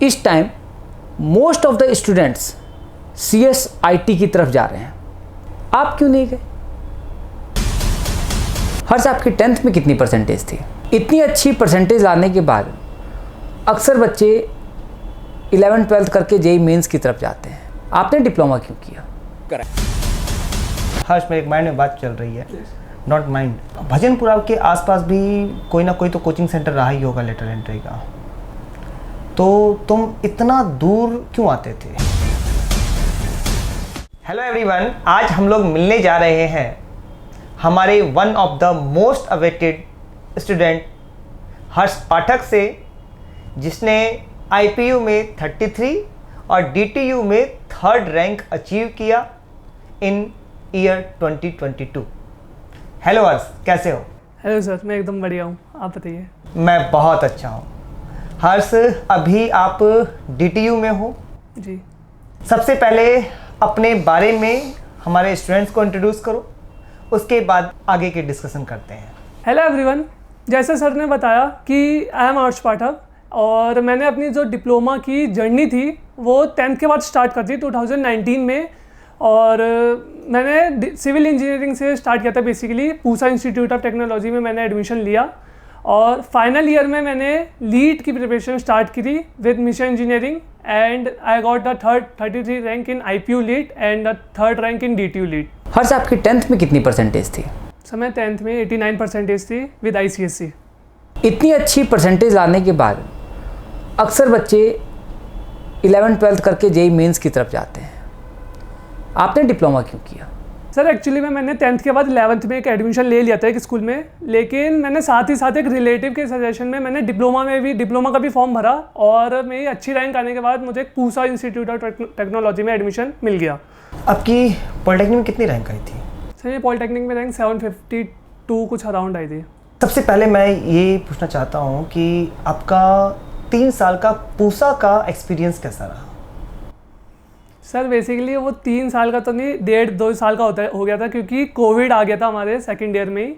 इस time most of the students CSIT की तरफ जा रहे हैं, आप क्यों नहीं गए? हर्ष, आपकी 10th में कितनी परसेंटेज थी? इतनी अच्छी परसेंटेज लाने के बाद अक्सर बच्चे 11th-12th करके JEE मेंस की तरफ जाते हैं, आपने डिप्लोमा क्यों किया? हर्ष, मेरे माइंड में बात चल रही है, नॉट माइंड। भजनपुरा के आसपास भी कोई ना कोई तो कोचिंग सेंटर रहा ही होगा लेटर एंट्री का, तो तुम इतना दूर क्यों आते थे? हेलो एवरीवन, आज हम लोग मिलने जा रहे हैं हमारे one of the most awaited student Harsh Pathak से, जिसने IPU में 33 और DTU में 3rd रैंक अचीव किया इन ईयर 2022। हेलो हर्ष, कैसे हो? हेलो सर, मैं एकदम बढ़िया हूँ, आप बताइए। मैं बहुत अच्छा हूँ। हर्ष, अभी आप DTU में हो जी। सबसे पहले अपने बारे में हमारे स्टूडेंट्स को इंट्रोड्यूस करो, उसके बाद आगे की डिस्कशन करते हैं। हेलो एवरीवन, जैसे सर ने बताया कि आई एम हर्ष पाठक, और मैंने अपनी जो डिप्लोमा की जर्नी थी वो 10th के बाद स्टार्ट कर दी 2019 में। और मैंने सिविल इंजीनियरिंग से स्टार्ट किया था। Basically Pusa institute of technology में मैंने एडमिशन लिया और फाइनल ईयर में मैंने लीड की प्रिपरेशन स्टार्ट की थी with mission engineering, and I got the 33 rank in IPU lead and the 3rd rank in DTU lead. Harsh, आपकी 10th में कितनी परसेंटेज थी? सर, मैं 10th में 89 परसेंटेज थी विद ICSE। इतनी अच्छी परसेंटेज लाने के बाद अक्सर बच्चे 11th-12th करके JEE मेंस की तरफ जाते हैं, आपने डिप्लोमा क्यों किया? सर, एक्चुअली मैंने 10th के बाद 11th में एक एडमिशन ले लिया था एक स्कूल में, लेकिन मैंने साथ ही साथ एक रिलेटिव के सजेशन में मैंने डिप्लोमा का भी फॉर्म भरा, और मेरी अच्छी रैंक आने के बाद मुझे पूसा इंस्टीट्यूट ऑफ टेक्नोलॉजी में एडमिशन मिल गया। आपकी पॉलिटेक्निक में कितनी रैंक आई थी? सर, ये पॉलिटेक्निक में रैंक 752 कुछ अराउंड आई थी। सबसे पहले मैं ये पूछना चाहता हूँ कि आपका 3 साल का पूसा का एक्सपीरियंस कैसा रहा? सर, बेसिकली वो 3 साल का तो नहीं, 1.5-2 साल का हो गया था, क्योंकि कोविड आ गया था हमारे सेकेंड ईयर में ही।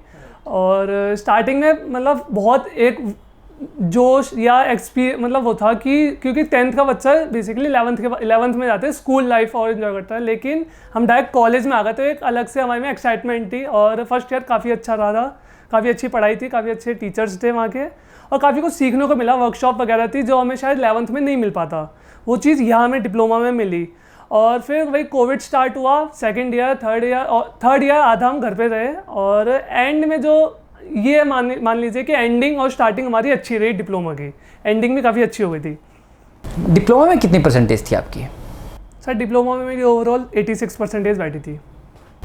और स्टार्टिंग में मतलब बहुत एक जोश या मतलब वो था कि क्योंकि 10th का बच्चा बेसिकली 11th में जाते हैं, स्कूल लाइफ और इन्जॉय करता है, लेकिन हम डायरेक्ट कॉलेज में आ गए तो एक अलग से हमारे में एक्साइटमेंट थी। और फर्स्ट ईयर काफ़ी अच्छा रहा था, काफ़ी अच्छी पढ़ाई थी, काफ़ी अच्छे टीचर्स थे वहाँ के, और काफ़ी कुछ सीखने को मिला। वर्कशॉप वगैरह थी जो हमें शायद 11th में नहीं मिल पाता, वो चीज़ यहाँ हमें डिप्लोमा में मिली। और फिर वही कोविड स्टार्ट हुआ, सेकंड ईयर, थर्ड ईयर आधा हम घर पे रहे, और एंड में जो ये मान लीजिए कि एंडिंग और स्टार्टिंग हमारी अच्छी रही डिप्लोमा की, एंडिंग भी काफ़ी अच्छी हो गई थी। डिप्लोमा में कितनी परसेंटेज थी आपकी? सर, डिप्लोमा में मेरी ओवरऑल 86 परसेंटेज बैठी थी।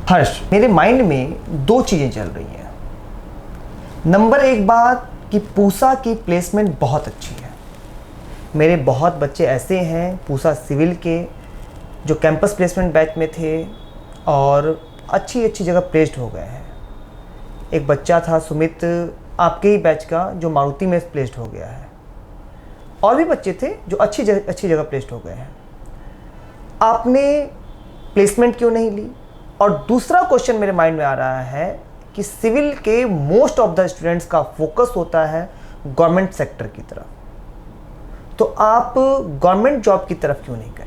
हर्ष, मेरे माइंड में 2 चीज़ें चल रही हैं। नंबर 1 बात कि पूसा की प्लेसमेंट बहुत अच्छी है। मेरे बहुत बच्चे ऐसे हैं पूसा सिविल के जो कैंपस प्लेसमेंट बैच में थे और अच्छी जगह प्लेस्ड हो गए हैं। एक बच्चा था सुमित, आपके ही बैच का, जो मारुति में प्लेस्ड हो गया है, और भी बच्चे थे जो अच्छी जगह प्लेस्ड हो गए हैं। आपने प्लेसमेंट क्यों नहीं ली? और दूसरा क्वेश्चन मेरे माइंड में आ रहा है कि सिविल के मोस्ट ऑफ द स्टूडेंट्स का फोकस होता है गवर्नमेंट सेक्टर की तरफ, तो आप गवर्नमेंट जॉब की तरफ क्यों नहीं गए?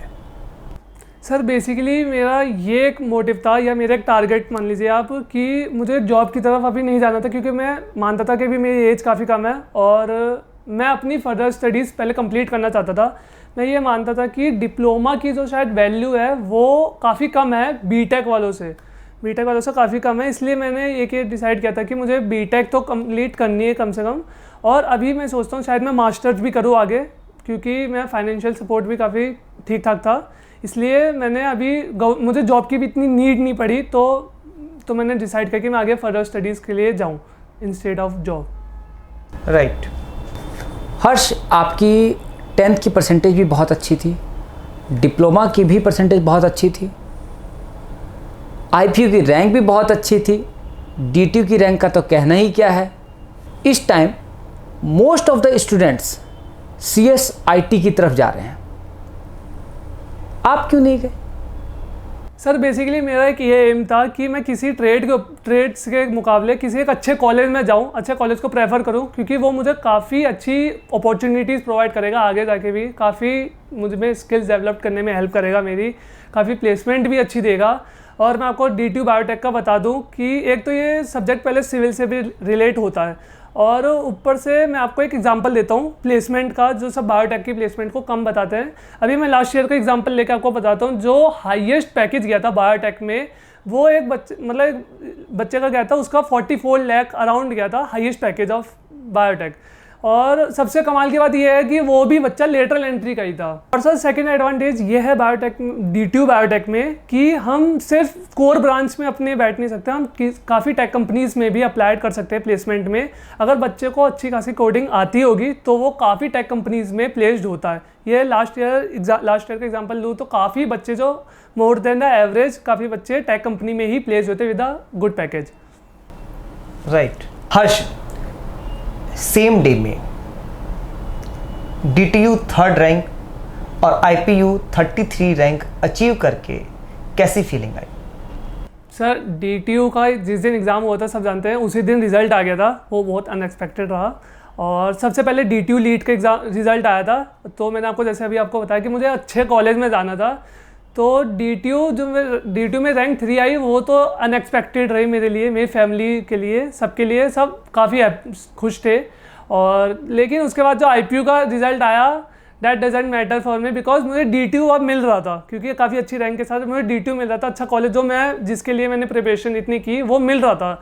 सर, बेसिकली मेरा ये एक मोटिव था, या मेरा एक टारगेट मान लीजिए आप, कि मुझे जॉब की तरफ अभी नहीं जाना था, क्योंकि मैं मानता था कि अभी मेरी एज काफ़ी कम है और मैं अपनी फर्दर स्टडीज़ पहले कंप्लीट करना चाहता था। मैं ये मानता था कि डिप्लोमा की जो शायद वैल्यू है वो काफ़ी कम है बीटेक वालों से काफ़ी कम है, इसलिए मैंने ये डिसाइड किया था कि मुझे बीटेक तो कंप्लीट करनी है कम से कम। और अभी मैं सोचता हूँ शायद मैं मास्टर्स भी करूँ आगे, क्योंकि मैं फाइनेंशियल सपोर्ट भी काफ़ी ठीक ठाक था, इसलिए मैंने अभी मुझे जॉब की भी इतनी नीड नहीं पड़ी, तो मैंने डिसाइड किया कि मैं आगे फर्दर स्टडीज़ के लिए जाऊँ इंस्टेड ऑफ जॉब। राइट। हर्ष, आपकी 10th की परसेंटेज भी बहुत अच्छी थी, डिप्लोमा की भी परसेंटेज बहुत अच्छी थी, IPU की रैंक भी बहुत अच्छी थी, DTU की रैंक का तो कहना ही क्या है। इस time most of the students CSIT की तरफ जा रहे हैं, आप क्यों नहीं गए? सर बेसिकली मेरा एक ये एम था कि मैं किसी ट्रेड्स के मुकाबले किसी एक अच्छे कॉलेज में जाऊँ, अच्छे कॉलेज को प्रेफर करूँ, क्योंकि वो मुझे काफ़ी अच्छी अपॉर्चुनिटीज़ प्रोवाइड करेगा आगे जाके भी, काफ़ी मुझे में स्किल्स डेवलप करने में हेल्प करेगा मेरी, काफ़ी प्लेसमेंट भी अच्छी देगा। और मैं आपको DTU बायोटेक का बता दूं कि एक तो ये सब्जेक्ट पहले सिविल से भी रिलेट होता है, और ऊपर से मैं आपको एक एग्जांपल देता हूँ प्लेसमेंट का, जो सब बायोटेक की प्लेसमेंट को कम बताते हैं। अभी मैं लास्ट ईयर का एग्जांपल लेकर आपको बताता हूँ। जो हाईएस्ट पैकेज गया था बायोटेक में, वो एक बच्चे का गया था, उसका 44 लाख अराउंड गया था हाईएस्ट पैकेज ऑफ बायोटेक। और सबसे कमाल की बात यह है कि वो भी बच्चा लेटरल एंट्री का ही था। और सर सेकंड एडवांटेज ये है बायोटेक, DTU बायोटेक में, कि हम सिर्फ कोर ब्रांच में अपने बैठ नहीं सकते, हम काफ़ी टेक कंपनीज में भी अप्लाइड कर सकते हैं प्लेसमेंट में। अगर बच्चे को अच्छी खासी कोडिंग आती होगी तो वो काफ़ी टेक कंपनीज में प्लेस्ड होता है। ये लास्ट ईयर का एग्जाम्पल लूँ तो काफ़ी बच्चे जो मोर देन द एवरेज, काफ़ी बच्चे टेक कंपनी में ही प्लेस होते with a good package. Right. Harsh, same day में DTU 3rd रैंक और IPU 33 रैंक अचीव करके कैसी फीलिंग आई? सर DTU का जिस दिन एग्ज़ाम हुआ था सब जानते हैं, उसी दिन रिज़ल्ट आ गया था, वो बहुत अनएक्सपेक्टेड रहा। और सबसे पहले DTU लीड का एग्ज़ाम रिज़ल्ट आया था, तो मैंने आपको जैसे अभी आपको बताया कि मुझे अच्छे कॉलेज में जाना था, तो DTU में रैंक 3 आई, वो तो अनएक्सपेक्टेड रही मेरे लिए, मेरी फैमिली के लिए, सबके लिए, सब काफ़ी खुश थे। और लेकिन उसके बाद जो IPU का रिज़ल्ट आया, that doesn't matter for me, because मुझे DTU अब मिल रहा था, क्योंकि काफ़ी अच्छी रैंक के साथ मुझे DTU मिल रहा था, अच्छा कॉलेज जो जिसके लिए मैंने प्रिपरेशन इतनी की वो मिल रहा था।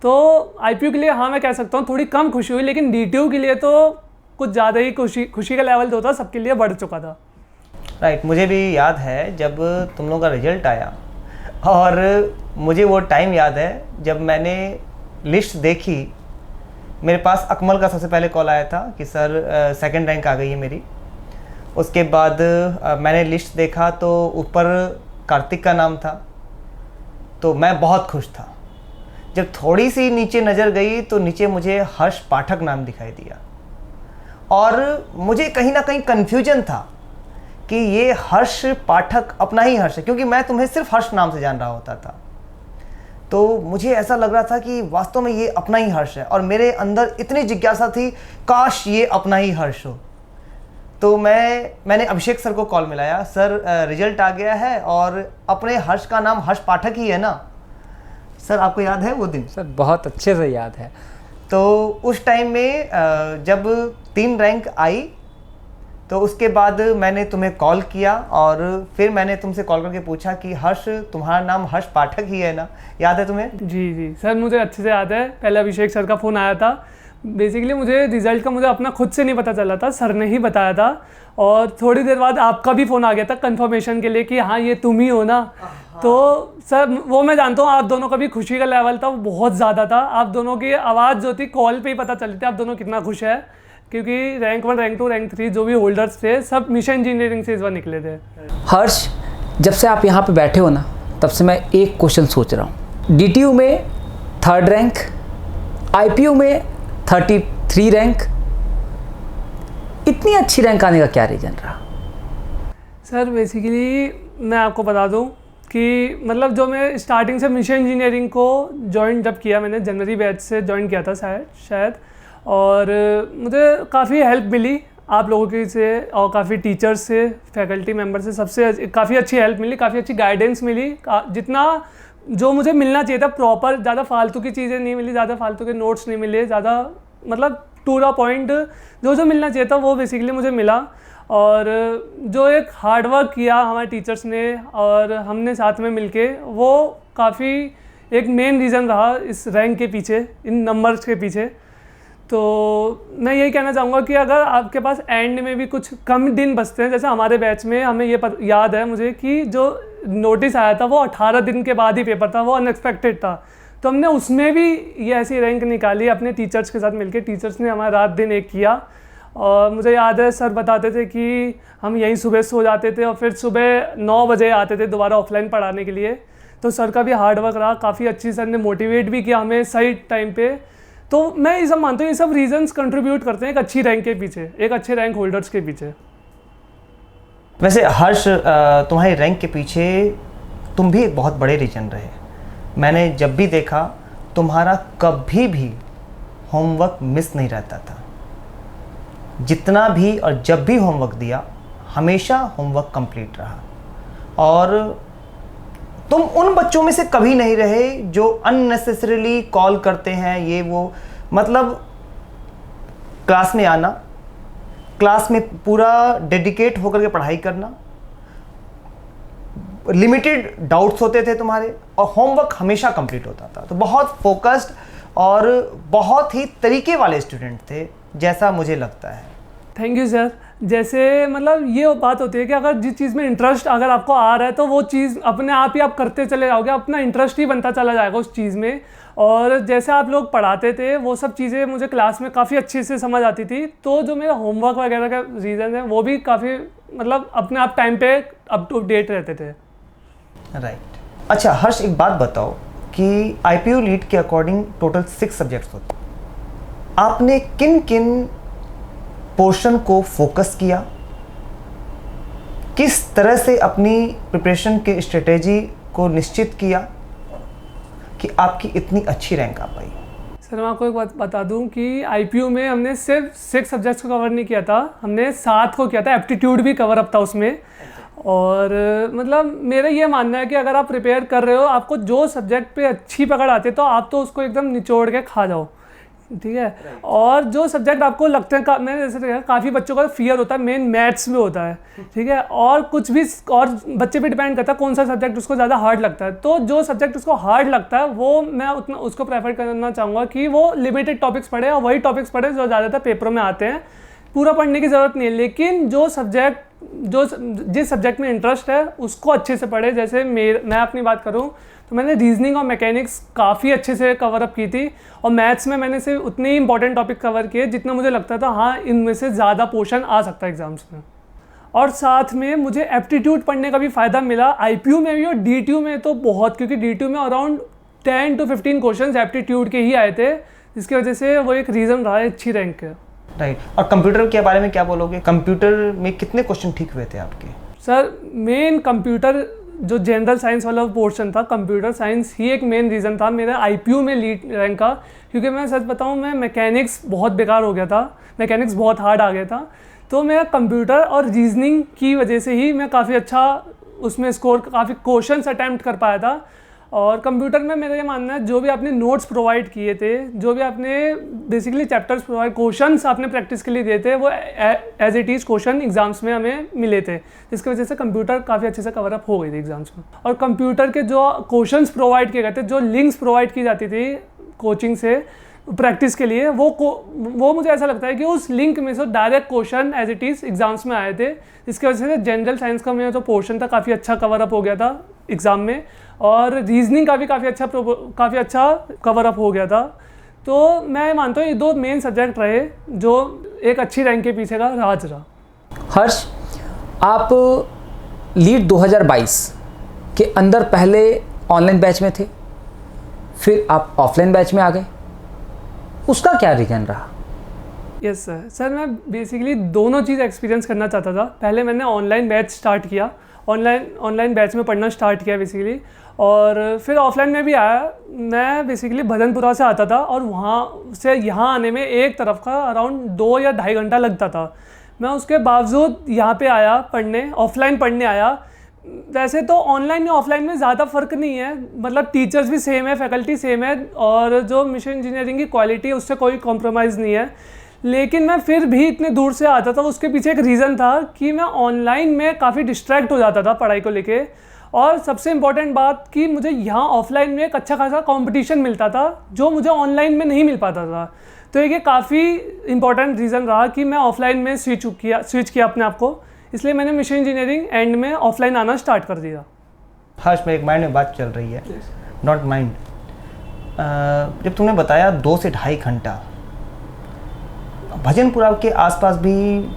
तो IPU के लिए हाँ मैं कह सकता हूँ थोड़ी कम खुशी हुई, लेकिन DTU के लिए तो कुछ ज़्यादा ही खुशी का लेवल जो था सबके लिए बढ़ चुका था। राइट। मुझे भी याद है जब तुम लोगों का रिजल्ट आया, और मुझे वो टाइम याद है जब मैंने लिस्ट देखी, मेरे पास अकमल का सबसे पहले कॉल आया था कि सर 2nd रैंक आ गई है मेरी। उसके बाद मैंने लिस्ट देखा तो ऊपर कार्तिक का नाम था, तो मैं बहुत खुश था। जब थोड़ी सी नीचे नज़र गई तो नीचे मुझे हर्ष पाठक नाम दिखाई दिया, और मुझे कहीं ना कहीं कन्फ्यूजन था कि ये हर्ष पाठक अपना ही हर्ष है, क्योंकि मैं तुम्हें सिर्फ हर्ष नाम से जान रहा होता था। तो मुझे ऐसा लग रहा था कि वास्तव में ये अपना ही हर्ष है, और मेरे अंदर इतनी जिज्ञासा थी काश ये अपना ही हर्ष हो। तो मैंने अभिषेक सर को कॉल मिलाया, सर रिजल्ट आ गया है और अपने हर्ष का नाम हर्ष पाठक ही है ना? सर आपको याद है वो दिन? सर बहुत अच्छे से याद है। तो उस टाइम में जब 3 रैंक आई तो उसके बाद मैंने तुम्हें कॉल किया, और फिर मैंने तुमसे कॉल करके पूछा कि हर्ष तुम्हारा नाम हर्ष पाठक ही है ना? याद है तुम्हें? जी सर, मुझे अच्छे से याद है। पहले अभिषेक सर का फ़ोन आया था। बेसिकली मुझे रिज़ल्ट का मुझे अपना खुद से नहीं पता चला था, सर ने ही बताया था। और थोड़ी देर बाद आपका भी फ़ोन आ गया था कंफर्मेशन के लिए कि हाँ ये तुम ही हो ना। तो सर वो मैं जानता हूँ आप दोनों का भी खुशी का लेवल था वो बहुत ज़्यादा था। आप दोनों की आवाज़ जो थी कॉल पे ही पता चलती थी आप दोनों कितना खुश है, क्योंकि रैंक 1, रैंक 2, रैंक 3 जो भी होल्डर्स थे सब मिशन इंजीनियरिंग से इस बार निकले थे। हर्ष, जब से आप यहाँ पे बैठे हो ना, तब से मैं एक क्वेश्चन सोच रहा हूँ। DTU में 3rd रैंक, IPU में 33 रैंक, इतनी अच्छी रैंक आने का क्या रीज़न रहा? सर बेसिकली मैं आपको बता दूं कि मतलब जो मैं स्टार्टिंग से मिशन इंजीनियरिंग को ज्वाइन जब किया, मैंने जनवरी बैच से ज्वाइन किया था शायद, और मुझे काफ़ी हेल्प मिली आप लोगों की से, और काफ़ी टीचर्स से, फैकल्टी मेंबर से, सबसे काफ़ी अच्छी हेल्प मिली, काफ़ी अच्छी गाइडेंस मिली। जितना जो मुझे मिलना चाहिए था प्रॉपर, ज़्यादा फालतू की चीज़ें नहीं मिली, ज़्यादा फालतू के नोट्स नहीं मिले, ज़्यादा मतलब टू द पॉइंट जो मिलना चाहिए था वो बेसिकली मुझे मिला। और जो एक हार्ड वर्क किया हमारे टीचर्स ने और हमने साथ में मिलके, वो काफ़ी एक मेन रीज़न रहा इस रैंक के पीछे, इन नंबर्स के पीछे। तो मैं यही कहना चाहूँगा कि अगर आपके पास एंड में भी कुछ कम दिन बचते हैं, जैसे हमारे बैच में हमें ये याद है मुझे कि जो नोटिस आया था वो 18 दिन के बाद ही पेपर था, वो अनएक्सपेक्टेड था। तो हमने उसमें भी ये ऐसी रैंक निकाली अपने टीचर्स के साथ मिलके। टीचर्स ने हमारा रात दिन एक किया, और मुझे याद है सर बताते थे कि हम यहीं सुबह सो जाते थे और फिर सुबह 9 बजे आते थे दोबारा ऑफलाइन पढ़ाने के लिए। तो सर का भी हार्ड वर्क रहा, काफ़ी अच्छी सर ने मोटिवेट भी किया हमें सही टाइम पे। तो मैं ये सब मानता हूँ, ये सब रीजंस कंट्रीब्यूट करते हैं एक अच्छी रैंक के पीछे, एक अच्छे रैंक होल्डर्स के पीछे। वैसे हर्ष, तुम्हारी रैंक के पीछे तुम भी एक बहुत बड़े रीजन रहे। मैंने जब भी देखा तुम्हारा कभी भी होमवर्क मिस नहीं रहता था। जितना भी और जब भी होमवर्क दिया हमेशा होमवर्क कंप्लीट रहा। और तुम उन बच्चों में से कभी नहीं रहे जो अननेसेसरीली कॉल करते हैं ये वो। मतलब क्लास में आना, क्लास में पूरा डेडिकेट होकर के पढ़ाई करना, लिमिटेड डाउट्स होते थे तुम्हारे और होमवर्क हमेशा कंप्लीट होता था। तो बहुत फोकस्ड और बहुत ही तरीके वाले स्टूडेंट थे जैसा मुझे लगता है। Thank you sir. जैसे मतलब ये बात होती है कि अगर जिस चीज़ में इंटरेस्ट अगर आपको आ रहा है तो वो चीज़ अपने आप ही आप करते चले जाओगे, अपना इंटरेस्ट ही बनता चला जाएगा उस चीज़ में। और जैसे आप लोग पढ़ाते थे वो सब चीज़ें मुझे क्लास में काफ़ी अच्छे से समझ आती थी। तो जो मेरा होमवर्क वगैरह का रीज़न है वो भी काफ़ी मतलब अपने आप टाइम पे अप टू डेट रहते थे। राइट। अच्छा हर्ष, एक बात बताओ कि IPU लीड के अकॉर्डिंग टोटल 6 सब्जेक्ट्स होते हैं। आपने किन किन पोर्शन को फोकस किया, किस तरह से अपनी प्रिपरेशन के स्ट्रेटेजी को निश्चित किया कि आपकी इतनी अच्छी रैंक आ पाई? सर मैं आपको एक बात बता दूं कि IPU में हमने सिर्फ 6 सब्जेक्ट्स को कवर नहीं किया था, हमने 7 को किया था। एप्टीट्यूड भी कवर अप था उसमें। और मतलब मेरा ये मानना है कि अगर आप प्रिपेयर कर रहे हो, आपको जो सब्जेक्ट पे अच्छी पकड़ आती है तो आप तो उसको एकदम निचोड़ के खा जाओ, ठीक है। और जो सब्जेक्ट आपको लगते हैं, मैंने जैसे देखा काफ़ी बच्चों का फियर होता है मेन मैथ्स में होता है, ठीक है। और कुछ भी और बच्चे पे डिपेंड करता है कौन सा सब्जेक्ट उसको ज़्यादा हार्ड लगता है। तो जो सब्जेक्ट उसको हार्ड लगता है वो मैं उतना उसको प्रेफर करना चाहूँगा कि वो लिमिटेड टॉपिक्स पढ़े और वही टॉपिक्स पढ़े जो ज़्यादातर पेपरों में आते हैं। पूरा पढ़ने की ज़रूरत नहीं है, लेकिन जिस सब्जेक्ट में इंटरेस्ट है उसको अच्छे से पढ़े। जैसे मैं अपनी बात करूँ तो मैंने रीजनिंग और मैकेनिक्स काफ़ी अच्छे से कवर अप की थी। और मैथ्स में मैंने सिर्फ उतने ही इंपॉर्टेंट टॉपिक कवर किए जितना मुझे लगता था हाँ इनमें से ज़्यादा पोर्शन आ सकता है एग्जाम्स में। और साथ में मुझे एप्टीट्यूड पढ़ने का भी फ़ायदा मिला IPU में भी और DTU में तो बहुत, क्योंकि DTU में अराउंड 10 to 15 क्वेश्चन एप्टीट्यूड के ही आए थे, जिसकी वजह से वो एक रीज़न रहा है अच्छी रैंक का। राइट। और कंप्यूटर के बारे में क्या बोलोगे? कंप्यूटर में कितने क्वेश्चन ठीक हुए थे आपके? सर मेन कंप्यूटर जो जनरल साइंस वाला पोर्शन था, कंप्यूटर साइंस ही एक मेन रीज़न था मेरा IPU में लीड रैंक का। क्योंकि मैं सच बताऊं मैं मैकेनिक्स बहुत बेकार हो गया था, मैकेनिक्स बहुत हार्ड आ गया था। तो मेरा कंप्यूटर और रीजनिंग की वजह से ही मैं काफ़ी अच्छा उसमें स्कोर, काफ़ी क्वेश्चंस अटैम्प्ट कर पाया था। और कंप्यूटर में मेरा ये मानना है जो भी आपने नोट्स प्रोवाइड किए थे, जो भी आपने बेसिकली चैप्टर्स प्रोवाइड, क्वेश्चंस आपने प्रैक्टिस के लिए दिए थे, वो as it is question exams में हमें मिले थे, जिसकी वजह से कंप्यूटर काफ़ी अच्छे से कवर अप हो गई थी एग्जाम्स में। और कंप्यूटर के जो क्वेश्चंस प्रोवाइड किए गए थे, जो लिंक्स प्रोवाइड की जाती थी कोचिंग से प्रैक्टिस के लिए, वो मुझे ऐसा लगता है कि उस लिंक में से direct question as it is exams में आए थे, जिसकी वजह से जनरल साइंस का मेरा जो पोर्शन था काफ़ी अच्छा कवर अप हो गया था एग्ज़ाम में। और रीजनिंग का भी काफ़ी अच्छा कवर अप हो गया था। तो मैं मानता हूँ ये 2 मेन सब्जेक्ट रहे जो एक अच्छी रैंक के पीछे का राज रहा। हर्ष, आप लीड 2022 के अंदर पहले ऑनलाइन बैच में थे, फिर आप ऑफलाइन बैच में आ गए, उसका क्या रीज़न रहा? यस सर मैं बेसिकली दोनों चीज़ एक्सपीरियंस करना चाहता था। पहले मैंने ऑनलाइन बैच स्टार्ट किया, ऑनलाइन बैच में पढ़ना स्टार्ट किया बेसिकली। और फिर ऑफलाइन में भी आया। मैं बेसिकली भजनपुरा से आता था और वहाँ से यहाँ आने में एक तरफ का अराउंड 2 या 2.5 घंटा लगता था। मैं उसके बावजूद यहाँ पे आया पढ़ने, ऑफलाइन पढ़ने आया। वैसे तो ऑनलाइन और ऑफलाइन में ज़्यादा फ़र्क नहीं है, मतलब टीचर्स भी सेम है, फैकल्टी सेम है और जो मिशन इंजीनियरिंग की क्वालिटी है उससे कोई कॉम्प्रोमाइज़ नहीं है। लेकिन मैं फिर भी इतने दूर से आता था, उसके पीछे एक रीज़न था कि मैं ऑनलाइन में काफ़ी डिस्ट्रैक्ट हो जाता था पढ़ाई को लेके। और सबसे इम्पॉर्टेंट बात कि मुझे यहाँ ऑफलाइन में एक अच्छा खासा कंपटीशन मिलता था जो मुझे ऑनलाइन में नहीं मिल पाता था। तो ये काफ़ी इम्पॉर्टेंट रीज़न रहा कि मैं ऑफलाइन में स्विच किया अपने आप को, इसलिए मैंने मिशन इंजीनियरिंग एंड में ऑफलाइन आना स्टार्ट कर दिया। हर्ष, मेरे एक माइंड में बात चल रही है, नॉट माइंड। जब तुमने बताया 2 से 2.5 घंटा, भजनपुरा के आसपास भी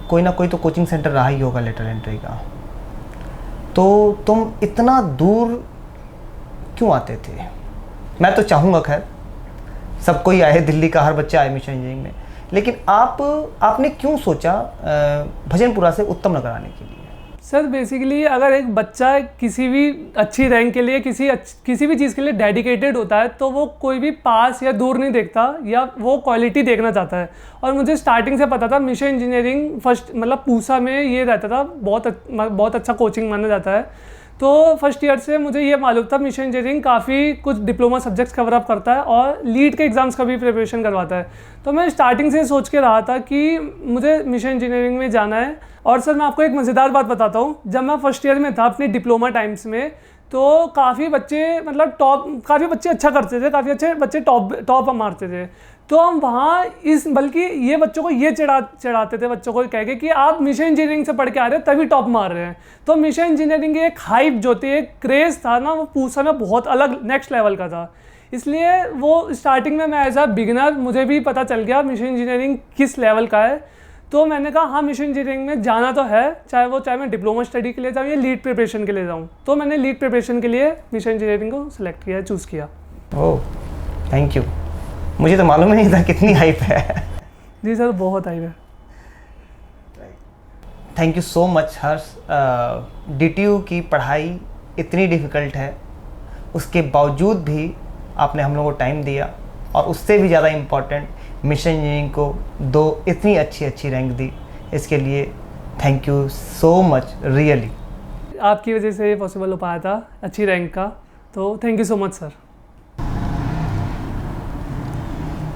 कोई ना कोई तो कोचिंग सेंटर रहा ही होगा लेटर एंट्री का, तो तुम इतना दूर क्यों आते थे? मैं तो चाहूँगा खैर सब कोई आए, दिल्ली का हर बच्चा आए मिशन इंजीनियरिंग में, लेकिन आपने क्यों सोचा भजनपुरा से उत्तम नगर आने के लिए? सर बेसिकली अगर एक बच्चा किसी भी अच्छी रैंक के लिए किसी भी चीज़ के लिए डेडिकेटेड होता है तो वो कोई भी पास या दूर नहीं देखता या वो क्वालिटी देखना चाहता है। और मुझे स्टार्टिंग से पता था मिशन इंजीनियरिंग फर्स्ट मतलब पूसा में ये रहता था, बहुत अच्छा कोचिंग माना जाता है। तो फर्स्ट ईयर से मुझे ये मालूम था मिशन इंजीनियरिंग काफ़ी कुछ डिप्लोमा सब्जेक्ट्स कवर अप करता है और लीड के एग्ज़ाम्स का भी प्रिपरेशन करवाता है। तो मैं स्टार्टिंग से सोच के रहा था कि मुझे मिशन इंजीनियरिंग में जाना है। और सर मैं आपको एक मज़ेदार बात बताता हूँ, जब मैं फर्स्ट ईयर में था अपने डिप्लोमा टाइम्स में तो काफ़ी बच्चे मतलब काफ़ी बच्चे अच्छा करते थे, काफ़ी अच्छे बच्चे टॉप मारते थे। तो हम वहाँ बल्कि ये बच्चों को ये चढ़ाते थे बच्चों को कह के कि आप मिशन इंजीनियरिंग से पढ़ के आ रहे हो तभी टॉप मार रहे हैं। तो मिशन इंजीनियरिंग की एक हाइप जो थी, एक क्रेज़ था ना, वो पूसा में बहुत अलग नेक्स्ट लेवल का था। इसलिए वो स्टार्टिंग में मैं एज अ बिगिनर मुझे भी पता चल गया मिशन इंजीनियरिंग किस लेवल का है। तो मैंने कहा हाँ मिशन इंजीनियरिंग में जाना तो है, चाहे मैं डिप्लोमा स्टडी के लिए जाऊँ या लीड प्रिपरेशन के लिए जाऊँ। तो मैंने लीड प्रिपरेशन के लिए मिशन इंजीनियरिंग को सिलेक्ट किया, चूज़ किया। ओह थैंक यू, मुझे तो मालूम ही नहीं था कितनी हाइप है। जी सर बहुत हाइप है। Thank you so much Harsh. DTU की पढ़ाई इतनी डिफ़िकल्ट है, उसके बावजूद भी आपने हम लोगों को टाइम दिया और उससे भी ज़्यादा इम्पॉर्टेंट मिशन इंजीनियरिंग को 2 इतनी अच्छी रैंक दी। इसके लिए thank you so much really. आपकी वजह से ये पॉसिबल हो पाया था अच्छी रैंक का, तो thank you so much sir.